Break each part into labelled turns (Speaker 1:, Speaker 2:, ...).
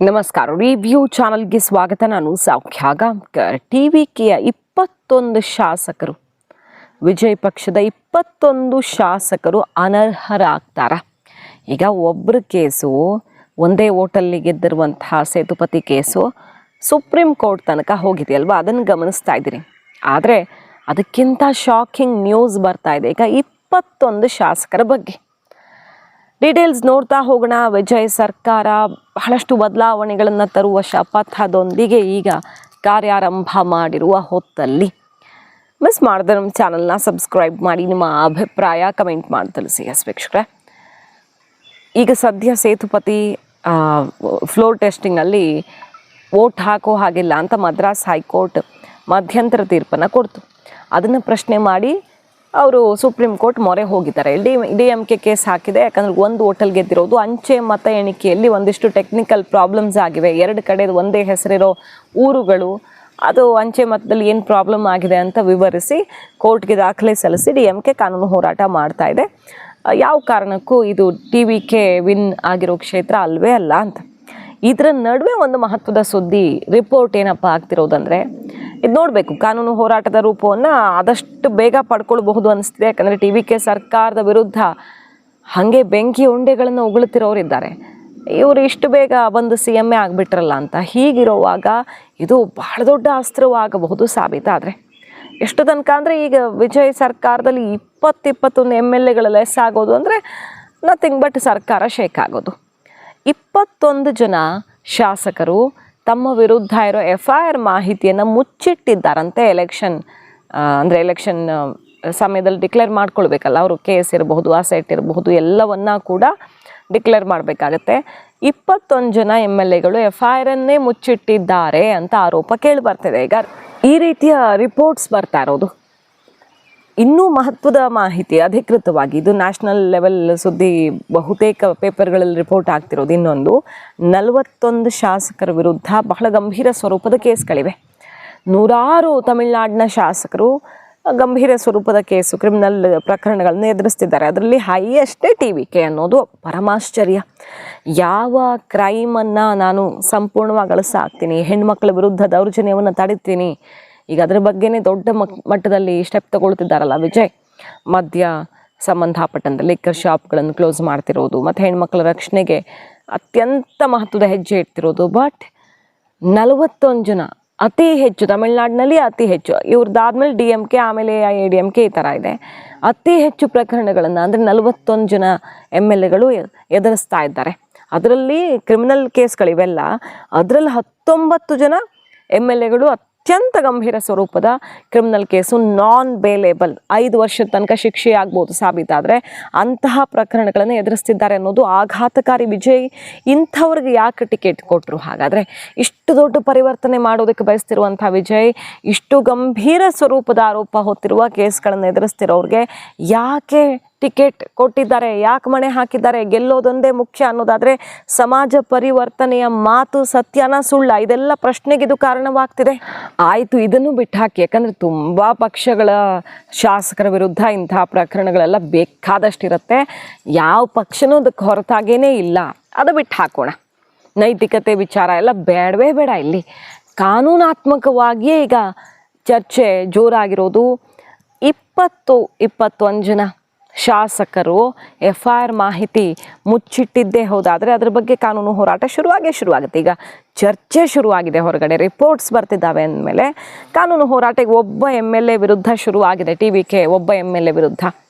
Speaker 1: ನಮಸ್ಕಾರ. ರಿವ್ಯೂ ಚಾನಲ್ಗೆ ಸ್ವಾಗತ. ನಾನು ಸೌಖ್ಯ ಗಾಂವ್ಕರ್. ಟಿವಿಕೆಯ 21 ಶಾಸಕರು, ವಿಜಯ್ ಪಕ್ಷದ 21 ಶಾಸಕರು ಅನರ್ಹರಾಗ್ತಾರ. ಈಗ ಒಬ್ಬರ ಕೇಸು, ಒಂದೇ ಓಟಲ್ಲಿ ಗೆದ್ದಿರುವಂತಹ ಸೇತುಪತಿ ಕೇಸು ಸುಪ್ರೀಂ ಕೋರ್ಟ್ ತನಕ ಹೋಗಿದೆಯಲ್ವಾ, ಅದನ್ನು ಗಮನಿಸ್ತಾ ಇದ್ದೀನಿ. ಆದರೆ ಅದಕ್ಕಿಂತ ಶಾಕಿಂಗ್ ನ್ಯೂಸ್ ಬರ್ತಾ ಇದೆ ಈಗ 21 ಶಾಸಕರ ಬಗ್ಗೆ. ಡೀಟೇಲ್ಸ್ ನೋಡ್ತಾ ಹೋಗೋಣ. ವಿಜಯ್ ಸರ್ಕಾರ ಬಹಳಷ್ಟು ಬದಲಾವಣೆಗಳನ್ನು ತರುವ ಶಪಥದೊಂದಿಗೆ ಈಗ ಕಾರ್ಯಾರಂಭ ಮಾಡಿರುವ ಹೊತ್ತಲ್ಲಿ ಮಿಸ್ ಮಾಡಿದ್ರೆ ನಮ್ಮ ಚಾನಲ್ನ ಸಬ್ಸ್ಕ್ರೈಬ್ ಮಾಡಿ, ನಿಮ್ಮ ಅಭಿಪ್ರಾಯ ಕಮೆಂಟ್ ಮಾಡಿ ತಿಳಿಸಿ. ಎಸ್ ವೀಕ್ಷಕರೇ, ಈಗ ಸದ್ಯ ಸೇತುಪತಿ ಫ್ಲೋರ್ ಟೆಸ್ಟಿಂಗಲ್ಲಿ ವೋಟ್ ಹಾಕೋ ಹಾಗಿಲ್ಲ ಅಂತ ಮದ್ರಾಸ್ ಹೈಕೋರ್ಟ್ ಮಧ್ಯಂತರ ತೀರ್ಪನ್ನು ಕೊಡ್ತು. ಅದನ್ನು ಪ್ರಶ್ನೆ ಮಾಡಿ ಅವರು ಸುಪ್ರೀಂ ಕೋರ್ಟ್ ಮೊರೆ ಹೋಗಿದ್ದಾರೆ. DMK ಕೇಸ್ ಹಾಕಿದೆ. ಯಾಕಂದರೆ ಒಂದು ಹೋಟೆಲ್ ಗೆದ್ದಿರೋದು, ಅಂಚೆ ಮತ ಎಣಿಕೆಯಲ್ಲಿ ಒಂದಿಷ್ಟು ಟೆಕ್ನಿಕಲ್ ಪ್ರಾಬ್ಲಮ್ಸ್ ಆಗಿವೆ. ಎರಡು ಕಡೆ ಒಂದೇ ಹೆಸರಿರೋ ಊರುಗಳು, ಅದು ಅಂಚೆ ಮತದಲ್ಲಿ ಏನು ಪ್ರಾಬ್ಲಮ್ ಆಗಿದೆ ಅಂತ ವಿವರಿಸಿ ಕೋರ್ಟ್ಗೆ ದಾಖಲೆ ಸಲ್ಲಿಸಿ DMK ಕಾನೂನು ಹೋರಾಟ ಮಾಡ್ತಾ ಇದೆ. ಯಾವ ಕಾರಣಕ್ಕೂ ಇದು TVK ವಿನ್ ಆಗಿರೋ ಕ್ಷೇತ್ರ ಅಲ್ವೇ ಅಲ್ಲ ಅಂತ. ಇದರ ನಡುವೆ ಒಂದು ಮಹತ್ವದ ಸುದ್ದಿ ರಿಪೋರ್ಟ್ ಏನಪ್ಪ ಆಗ್ತಿರೋದಂದರೆ, ಇದು ನೋಡಬೇಕು, ಕಾನೂನು ಹೋರಾಟದ ರೂಪವನ್ನು ಆದಷ್ಟು ಬೇಗ ಪಡ್ಕೊಳ್ಬಹುದು ಅನಿಸ್ತಿದೆ. ಯಾಕಂದರೆ TVK ಸರ್ಕಾರದ ವಿರುದ್ಧ ಹಾಗೆ ಬೆಂಕಿ ಉಂಡೆಗಳನ್ನು ಉಗುಳುತ್ತಿರೋರಿದ್ದಾರೆ. ಇವರು ಇಷ್ಟು ಬೇಗ ಬಂದು CM ಆಗಿಬಿಟ್ರಲ್ಲ ಅಂತ. ಹೀಗಿರುವಾಗ ಇದು ಬಹಳ ದೊಡ್ಡ ಅಸ್ತ್ರವಾಗಬಹುದು ಸಾಬೀತಾದರೆ. ಎಷ್ಟು ತನಕ ಅಂದರೆ, ಈಗ ವಿಜಯ್ ಸರ್ಕಾರದಲ್ಲಿ 21 MLAಗಳು ಲೆಸ್ ಆಗೋದು ಅಂದರೆ ನಥಿಂಗ್ ಬಟ್ ಸರ್ಕಾರ ಶೇಕ್ ಆಗೋದು. 21 ಜನ ಶಾಸಕರು ತಮ್ಮ ವಿರುದ್ಧ ಇರೋ FIR ಮಾಹಿತಿಯನ್ನು ಮುಚ್ಚಿಟ್ಟಿದ್ದಾರಂತೆ. ಎಲೆಕ್ಷನ್ ಸಮಯದಲ್ಲಿ ಡಿಕ್ಲೇರ್ ಮಾಡ್ಕೊಳ್ಬೇಕಲ್ಲ ಅವರು. ಕೇಸ್ ಇರಬಹುದು, ಅಸೆಟ್ ಇರಬಹುದು, ಎಲ್ಲವನ್ನ ಕೂಡ ಡಿಕ್ಲೇರ್ ಮಾಡಬೇಕಾಗತ್ತೆ. 21 ಜನ MLAಗಳು FIRನ್ನೇ ಮುಚ್ಚಿಟ್ಟಿದ್ದಾರೆ ಅಂತ ಆರೋಪ ಕೇಳಿ ಬರ್ತಿದೆ. ಈಗ ಈ ರೀತಿಯ ರಿಪೋರ್ಟ್ಸ್ ಬರ್ತಾ ಇರೋದು. ಇನ್ನೂ ಮಹತ್ವದ ಮಾಹಿತಿ ಅಧಿಕೃತವಾಗಿ, ಇದು ನ್ಯಾಷನಲ್ ಲೆವೆಲ್ ಸುದ್ದಿ, ಬಹುತೇಕ ಪೇಪರ್ಗಳಲ್ಲಿ ರಿಪೋರ್ಟ್ ಆಗ್ತಿರೋದು. ಇನ್ನೊಂದು 41 ಶಾಸಕರ ವಿರುದ್ಧ ಬಹಳ ಗಂಭೀರ ಸ್ವರೂಪದ ಕೇಸ್ಗಳಿವೆ. 100 ತಮಿಳುನಾಡಿನ ಶಾಸಕರು ಗಂಭೀರ ಸ್ವರೂಪದ ಕೇಸು, ಕ್ರಿಮಿನಲ್ ಪ್ರಕರಣಗಳನ್ನು ಎದುರಿಸ್ತಿದ್ದಾರೆ. ಅದರಲ್ಲಿ ಹೈಯೆಸ್ಟೇ TVK ಅನ್ನೋದು ಪರಮಾಶ್ಚರ್ಯ. ಯಾವ ಕ್ರೈಮನ್ನು ನಾನು ಸಂಪೂರ್ಣವಾಗಿ ಅಳಿಸಾಕ್ತೀನಿ, ಹೆಣ್ಮಕ್ಳ ವಿರುದ್ಧ ದೌರ್ಜನ್ಯವನ್ನು ತಡಿತೀನಿ, ಈಗ ಅದರ ಬಗ್ಗೆನೇ ದೊಡ್ಡ ಮಟ್ಟದಲ್ಲಿ ಸ್ಟೆಪ್ ತಗೊಳ್ತಿದ್ದಾರಲ್ಲ ವಿಜಯ್. ಮದ್ಯ ಸಂಬಂಧಪಟ್ಟಂತೆ ಲಿಕ್ಕರ್ ಶಾಪ್ಗಳನ್ನು ಕ್ಲೋಸ್ ಮಾಡ್ತಿರೋದು, ಮತ್ತು ಹೆಣ್ಮಕ್ಳ ರಕ್ಷಣೆಗೆ ಅತ್ಯಂತ ಮಹತ್ವದ ಹೆಜ್ಜೆ ಇಡ್ತಿರೋದು. ಬಟ್ 41 ಜನ, ಅತಿ ಹೆಚ್ಚು ತಮಿಳುನಾಡಿನಲ್ಲಿ ಅತಿ ಹೆಚ್ಚು, ಇವ್ರದ್ದಾದ್ಮೇಲೆ DMK, ಆಮೇಲೆ AIADMK ಈ ಥರ ಇದೆ. ಅತಿ ಹೆಚ್ಚು ಪ್ರಕರಣಗಳನ್ನು ಅಂದರೆ 41 ಜನ MLAಗಳು ಎದುರಿಸ್ತಾ ಇದ್ದಾರೆ. ಅದರಲ್ಲಿ ಕ್ರಿಮಿನಲ್ ಕೇಸ್ಗಳಿವೆಲ್ಲ, ಅದರಲ್ಲಿ 19 ಜನ MLAಗಳು ಅತ್ಯಂತ ಗಂಭೀರ ಸ್ವರೂಪದ ಕ್ರಿಮಿನಲ್ ಕೇಸು, ನಾನ್ ಬೇಲೇಬಲ್, 5 ವರ್ಷದ ತನಕ ಶಿಕ್ಷೆ ಆಗ್ಬೋದು ಸಾಬೀತಾದರೆ, ಅಂತಹ ಪ್ರಕರಣಗಳನ್ನು ಎದುರಿಸ್ತಿದ್ದಾರೆ ಅನ್ನೋದು ಆಘಾತಕಾರಿ. ವಿಜಯ್ ಇಂಥವ್ರಿಗೆ ಯಾಕೆ ಟಿಕೆಟ್ ಕೊಟ್ಟರು? ಹಾಗಾದರೆ ಇಷ್ಟು ದೊಡ್ಡ ಪರಿವರ್ತನೆ ಮಾಡೋದಕ್ಕೆ ಬಯಸ್ತಿರುವಂಥ ವಿಜಯ್, ಇಷ್ಟು ಗಂಭೀರ ಸ್ವರೂಪದ ಆರೋಪ ಹೊತ್ತಿರುವ ಕೇಸ್ಗಳನ್ನು ಎದುರಿಸ್ತಿರೋರಿಗೆ ಯಾಕೆ ಟಿಕೆಟ್ ಕೊಟ್ಟಿದ್ದಾರೆ, ಯಾಕೆ ಮಣೆ ಹಾಕಿದ್ದಾರೆ? ಗೆಲ್ಲೋದೊಂದೇ ಮುಖ್ಯ ಅನ್ನೋದಾದರೆ ಸಮಾಜ ಪರಿವರ್ತನೆಯ ಮಾತು ಸತ್ಯನ ಸುಳ್ಳ? ಇದೆಲ್ಲ ಪ್ರಶ್ನೆಗೆ ಇದು ಕಾರಣವಾಗ್ತಿದೆ. ಆಯಿತು, ಇದನ್ನು ಬಿಟ್ಟು ಹಾಕಿ, ಯಾಕಂದರೆ ತುಂಬ ಪಕ್ಷಗಳ ಶಾಸಕರ ವಿರುದ್ಧ ಇಂತಹ ಪ್ರಕರಣಗಳೆಲ್ಲ ಬೇಕಾದಷ್ಟಿರುತ್ತೆ. ಯಾವ ಪಕ್ಷನೂ ಅದಕ್ಕೆ ಹೊರತಾಗೇನೇ ಇಲ್ಲ. ಅದು ಬಿಟ್ಟು ಹಾಕೋಣ. ನೈತಿಕತೆ ವಿಚಾರ ಎಲ್ಲ ಬೇಡವೇ ಬೇಡ. ಇಲ್ಲಿ ಕಾನೂನಾತ್ಮಕವಾಗಿಯೇ ಈಗ ಚರ್ಚೆ ಜೋರಾಗಿರೋದು. 21 ಜನ ಶಾಸಕರು FIR ಮಾಹಿತಿ ಮುಚ್ಚಿಟ್ಟಿದ್ದೇ ಹೌದಾದರೆ ಅದರ ಬಗ್ಗೆ ಕಾನೂನು ಹೋರಾಟ ಶುರುವಾಗುತ್ತೆ. ಈಗ ಚರ್ಚೆ ಶುರುವಾಗಿದೆ, ಹೊರಗಡೆ ರಿಪೋರ್ಟ್ಸ್ ಬರ್ತಿದ್ದಾವೆ ಅಂದಮೇಲೆ ಕಾನೂನು ಹೋರಾಟ ಈಗ ಒಬ್ಬ MLA ವಿರುದ್ಧ ಶುರುವಾಗಿದೆ. TVK ಒಬ್ಬ MLA ವಿರುದ್ಧ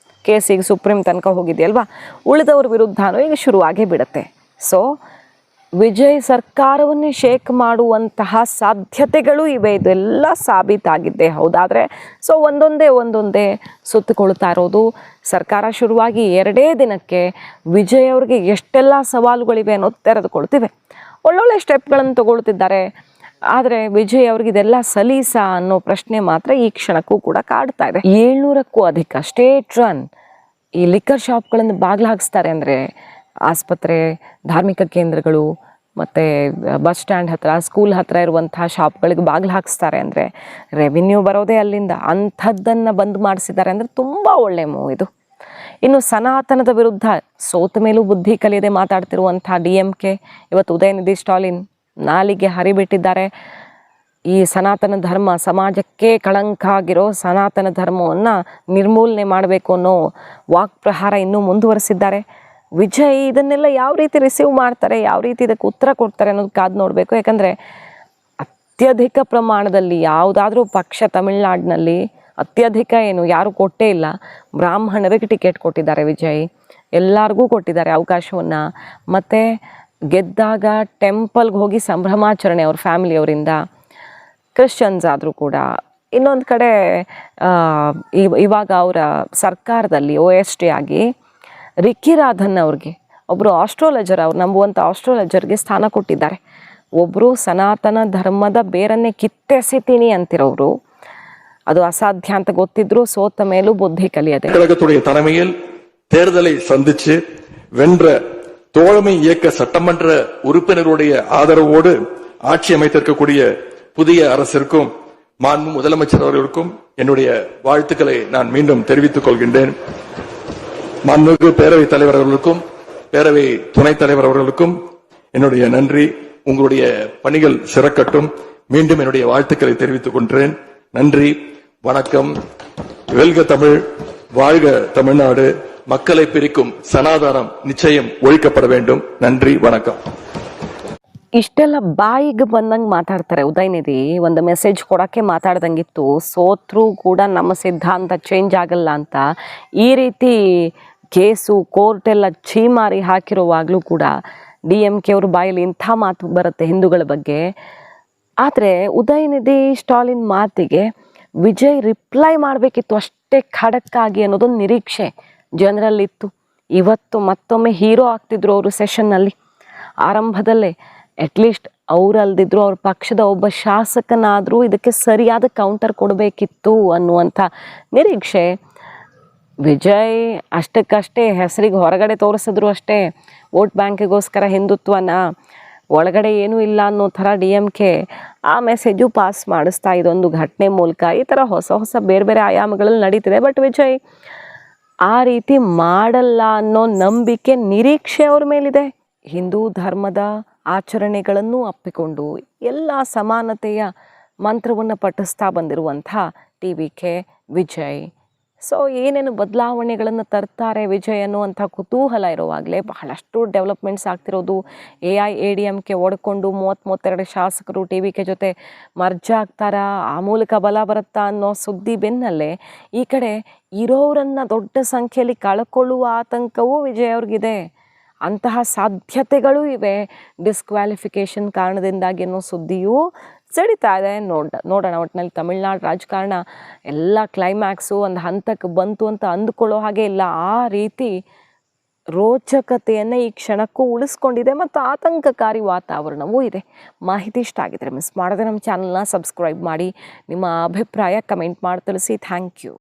Speaker 1: ಕೇಸ್ ಈಗ ಸುಪ್ರೀಂ ತನಕ ಹೋಗಿದೆಯಲ್ವಾ, ಉಳಿದವ್ರ ವಿರುದ್ಧನೂ ಈಗ ಶುರುವಾಗೇ ಬಿಡುತ್ತೆ. ಸೊ ವಿಜಯ್ ಸರ್ಕಾರವನ್ನೇ ಶೇಕ್ ಮಾಡುವಂತಹ ಸಾಧ್ಯತೆಗಳು ಇವೆ. ಇದೆಲ್ಲ ಸಾಬೀತಾಗಿದ್ದೇ ಹೌದಾದರೆ ಸೊ ಒಂದೊಂದೇ ಸುತ್ತುಕೊಳ್ತಾ ಇರೋದು. ಸರ್ಕಾರ ಶುರುವಾಗಿ 2 ದಿನಕ್ಕೆ ವಿಜಯ್ ಅವ್ರಿಗೆ ಎಷ್ಟೆಲ್ಲ ಸವಾಲುಗಳಿವೆ ಅನ್ನೋದು ತೆರೆದುಕೊಳ್ತಿವೆ. ಒಳ್ಳೊಳ್ಳೆ ಸ್ಟೆಪ್ಗಳನ್ನು ತಗೊಳ್ತಿದ್ದಾರೆ. ಆದರೆ ವಿಜಯ್ ಅವ್ರಿಗೆ ಇದೆಲ್ಲ ಸಲೀಸಾ ಅನ್ನೋ ಪ್ರಶ್ನೆ ಮಾತ್ರ ಈ ಕ್ಷಣಕ್ಕೂ ಕೂಡ ಕಾಡ್ತಾ ಇದೆ. 700ಕ್ಕೂ ಅಧಿಕ ಸ್ಟೇಟ್ ರನ್ ಈ ಲಿಕ್ಕರ್ ಶಾಪ್ಗಳನ್ನು ಬಾಗಿಲು ಹಾಕಿಸ್ತಾರೆ ಅಂದರೆ, ಆಸ್ಪತ್ರೆ, ಧಾರ್ಮಿಕ ಕೇಂದ್ರಗಳು, ಮತ್ತು ಬಸ್ ಸ್ಟ್ಯಾಂಡ್ ಹತ್ತಿರ, ಸ್ಕೂಲ್ ಹತ್ತಿರ ಇರುವಂಥ ಶಾಪ್ಗಳಿಗೆ ಬಾಗಿಲು ಹಾಕಿಸ್ತಾರೆ ಅಂದರೆ ರೆವಿನ್ಯೂ ಬರೋದೇ ಅಲ್ಲಿಂದ. ಅಂಥದ್ದನ್ನು ಬಂದ್ ಮಾಡಿಸಿದ್ದಾರೆ ಅಂದರೆ ತುಂಬ ಒಳ್ಳೆ ಮೂವ್ ಇದು. ಇನ್ನು ಸನಾತನದ ವಿರುದ್ಧ ಸೋತ ಮೇಲೂ ಬುದ್ಧಿ ಕಲಿಯದೆ ಮಾತಾಡ್ತಿರುವಂಥ DMK, ಇವತ್ತು ಉದಯನಿಧಿ ಸ್ಟಾಲಿನ್ ನಾಲಿಗೆ ಹರಿಬಿಟ್ಟಿದ್ದಾರೆ. ಈ ಸನಾತನ ಧರ್ಮ, ಸಮಾಜಕ್ಕೆ ಕಳಂಕ ಆಗಿರೋ ಸನಾತನ ಧರ್ಮವನ್ನು ನಿರ್ಮೂಲನೆ ಮಾಡಬೇಕು ಅನ್ನೋ ವಾಕ್ ಪ್ರಹಾರ ಇನ್ನೂ ಮುಂದುವರಿಸಿದ್ದಾರೆ. ವಿಜಯ್ ಇದನ್ನೆಲ್ಲ ಯಾವ ರೀತಿ ರಿಸೀವ್ ಮಾಡ್ತಾರೆ, ಯಾವ ರೀತಿ ಇದಕ್ಕೆ ಉತ್ತರ ಕೊಡ್ತಾರೆ ಅನ್ನೋದು ಕಾದು ನೋಡಬೇಕು. ಯಾಕಂದರೆ ಅತ್ಯಧಿಕ ಪ್ರಮಾಣದಲ್ಲಿ ಯಾವುದಾದ್ರೂ ಪಕ್ಷ ತಮಿಳ್ನಾಡಿನಲ್ಲಿ ಅತ್ಯಧಿಕ ಯಾರೂ ಕೊಟ್ಟೇ ಇಲ್ಲ. ಬ್ರಾಹ್ಮಣರಿಗೆ ಟಿಕೆಟ್ ಕೊಟ್ಟಿದ್ದಾರೆ ವಿಜಯ್, ಎಲ್ಲರಿಗೂ ಕೊಟ್ಟಿದ್ದಾರೆ ಅವಕಾಶವನ್ನು. ಮತ್ತು ಗೆದ್ದಾಗ ಟೆಂಪಲ್ಗೆ ಹೋಗಿ ಸಂಭ್ರಮಾಚರಣೆ ಅವ್ರ ಫ್ಯಾಮಿಲಿಯವರಿಂದ. ಕ್ರಿಶ್ಚಿಯನ್ಸ್ ಆದರೂ ಕೂಡ ಇನ್ನೊಂದು ಕಡೆ ಇವಾಗ ಅವರ ಸರ್ಕಾರದಲ್ಲಿ OST ಆಗಿ ರಿಕ್ಕಿ ರಾಧನ್ ಅವ್ರಿಗೆ, ಒಬ್ಬರು ಆಸ್ಟ್ರೋಲಜರ್, ಅವ್ರು ನಂಬುವಂಥ ಆಸ್ಟ್ರೋಲಜರ್ಗೆ ಸ್ಥಾನ ಕೊಟ್ಟಿದ್ದಾರೆ. ಒಬ್ಬರು ಸನಾತನ ಧರ್ಮದ ಬೇರನ್ನೇ ಕಿತ್ತೆಸಿತೀನಿ ಅಂತಿರೋರು, அது அசாத்தியம் ಅಂತ ಗೊತ್ತಿದ್ರು சோத்த மேலும் புத்தி கலியது.
Speaker 2: கழகத்துடைய தலைமையில் தேர்தலை சந்திச்சு வென்ற தோழமை இயக்க சட்டமன்ற உறுப்பினருடைய ஆதரவோடு ஆட்சி அமைத்திருக்கக்கூடிய புதிய அரசிற்கும் மாண்பு முதலமைச்சர் அவர்களுக்கும் என்னுடைய வாழ்த்துக்களை நான் மீண்டும் தெரிவித்துக் கொள்கின்றேன். மாண்புமிகு பேரவைத் தலைவர் அவர்களுக்கும் பேரவை துணைத் தலைவர் அவர்களுக்கும் என்னுடைய நன்றி. உங்களுடைய பணிகள் சிறக்கட்டும். மீண்டும் என்னுடைய வாழ்த்துக்களை தெரிவித்துக் கொள்கிறேன். நன்றி, வணக்கம். வெல்க தமிழ், வாழ்க தமிழ்நாடு. மக்களை பிரிக்கும் சனாதனம் நிச்சயம் ஒழிக்கப்பட வேண்டும். நன்றி, வணக்கம்.
Speaker 1: ಇಷ್ಟೆಲ್ಲ ಬಾಯಿಗೆ ಬಂದಂಗೆ ಮಾತಾಡ್ತಾರೆ ಉದಯನಿಧಿ. ಒಂದು ಮೆಸೇಜ್ ಕೊಡೋಕ್ಕೆ ಮಾತಾಡ್ದಂಗಿತ್ತು, ಸೋತ್ರೂ ಕೂಡ ನಮ್ಮ ಸಿದ್ಧಾಂತ ಚೇಂಜ್ ಆಗಲ್ಲ ಅಂತ. ಈ ರೀತಿ ಕೇಸು ಕೋರ್ಟೆಲ್ಲ ಛೀಮಾರಿ ಹಾಕಿರುವಾಗಲೂ ಕೂಡ DMK ಅವ್ರ ಬಾಯಲ್ಲಿ ಇಂಥ ಮಾತು ಬರುತ್ತೆ ಹಿಂದೂಗಳ ಬಗ್ಗೆ. ಆದರೆ ಉದಯನಿಧಿ ಸ್ಟಾಲಿನ್ ಮಾತಿಗೆ ವಿಜಯ್ ರಿಪ್ಲೈ ಮಾಡಬೇಕಿತ್ತು ಅಷ್ಟೇ ಖಡಕ್ಕಾಗಿ ಅನ್ನೋದೊಂದು ನಿರೀಕ್ಷೆ ಜನರಲ್ಲಿತ್ತು. ಇವತ್ತು ಮತ್ತೊಮ್ಮೆ ಹೀರೋ ಆಗ್ತಿದ್ರು ಅವರು ಸೆಷನ್ನಲ್ಲಿ. ಆರಂಭದಲ್ಲೇ ಅಟ್ಲೀಸ್ಟ್ ಅವರಲ್ದಿದ್ರು ಅವ್ರ ಪಕ್ಷದ ಒಬ್ಬ ಶಾಸಕನಾದರೂ ಇದಕ್ಕೆ ಸರಿಯಾದ ಕೌಂಟರ್ ಕೊಡಬೇಕಿತ್ತು ಅನ್ನುವಂಥ ನಿರೀಕ್ಷೆ. ವಿಜಯ್ ಅಷ್ಟಕ್ಕಷ್ಟೇ ಹೆಸರಿಗೆ ಹೊರಗಡೆ ತೋರಿಸಿದ್ರು ಅಷ್ಟೇ, ವೋಟ್ ಬ್ಯಾಂಕಿಗೋಸ್ಕರ ಹಿಂದುತ್ವನ, ಒಳಗಡೆ ಏನೂ ಇಲ್ಲ ಅನ್ನೋ ಥರ DMK ಆ ಮೆಸೇಜು ಪಾಸ್ ಮಾಡಿಸ್ತಾ ಇದೊಂದು ಘಟನೆ ಮೂಲಕ. ಈ ಥರ ಹೊಸ ಹೊಸ ಬೇರೆ ಬೇರೆ ಆಯಾಮಗಳಲ್ಲಿ ನಡೀತಿದೆ. ಬಟ್ ವಿಜಯ್ ಆ ರೀತಿ ಮಾಡಲ್ಲ ಅನ್ನೋ ನಂಬಿಕೆ, ನಿರೀಕ್ಷೆ ಅವ್ರ ಮೇಲಿದೆ. ಹಿಂದೂ ಧರ್ಮದ ಆಚರಣೆಗಳನ್ನು ಅಪ್ಪಿಕೊಂಡು ಎಲ್ಲ ಸಮಾನತೆಯ ಮಂತ್ರವನ್ನು ಪಠಿಸ್ತಾ ಬಂದಿರುವಂಥ TVK ವಿಜಯ್. ಸೊ ಏನೇನು ಬದಲಾವಣೆಗಳನ್ನು ತರ್ತಾರೆ ವಿಜಯ್ ಅನ್ನುವಂಥ ಕುತೂಹಲ ಇರುವಾಗಲೇ ಬಹಳಷ್ಟು ಡೆವಲಪ್ಮೆಂಟ್ಸ್ ಆಗ್ತಿರೋದು. AIADMK ಒಡ್ಕೊಂಡು 32 ಶಾಸಕರು TVK ಜೊತೆ ಮರ್ಜ್ ಆಗ್ತಾರಾ, ಆ ಮೂಲಕ ಬಲ ಬರುತ್ತಾ ಅನ್ನೋ ಸುದ್ದಿ ಬೆನ್ನಲ್ಲೇ ಈ ಕಡೆ ಇರೋರನ್ನು ದೊಡ್ಡ ಸಂಖ್ಯೆಯಲ್ಲಿ ಕಳ್ಕೊಳ್ಳುವ ಆತಂಕವೂ ವಿಜಯ್ ಅವ್ರಿಗಿದೆ. ಅಂತಹ ಸಾಧ್ಯತೆಗಳೂ ಇವೆ ಡಿಸ್ಕ್ವಾಲಿಫಿಕೇಷನ್ ಕಾರಣದಿಂದಾಗಿ ಅನ್ನೋ ಸುದ್ದಿಯೂ ಸಿಡಿತಾ ಇದೆ. ನೋಡೋಣ. ಒಟ್ಟಿನಲ್ಲಿ ತಮಿಳ್ನಾಡು ರಾಜಕಾರಣ ಎಲ್ಲ ಕ್ಲೈಮ್ಯಾಕ್ಸು ಒಂದು ಹಂತಕ್ಕೆ ಬಂತು ಅಂತ ಅಂದುಕೊಳ್ಳೋ ಹಾಗೆ ಇಲ್ಲ. ಆ ರೀತಿ ರೋಚಕತೆಯನ್ನು ಈ ಕ್ಷಣಕ್ಕೂ ಉಳಿಸ್ಕೊಂಡಿದೆ ಮತ್ತು ಆತಂಕಕಾರಿ ವಾತಾವರಣವೂ ಇದೆ. ಮಾಹಿತಿ ಇಷ್ಟ ಆಗಿದ್ರೆ ಮಿಸ್ ಮಾಡದೆ ನಮ್ಮ ಚಾನಲ್ನ ಸಬ್ಸ್ಕ್ರೈಬ್ ಮಾಡಿ, ನಿಮ್ಮ ಅಭಿಪ್ರಾಯ ಕಮೆಂಟ್ ಮಾಡಿ ತಿಳಿಸಿ. Thank you.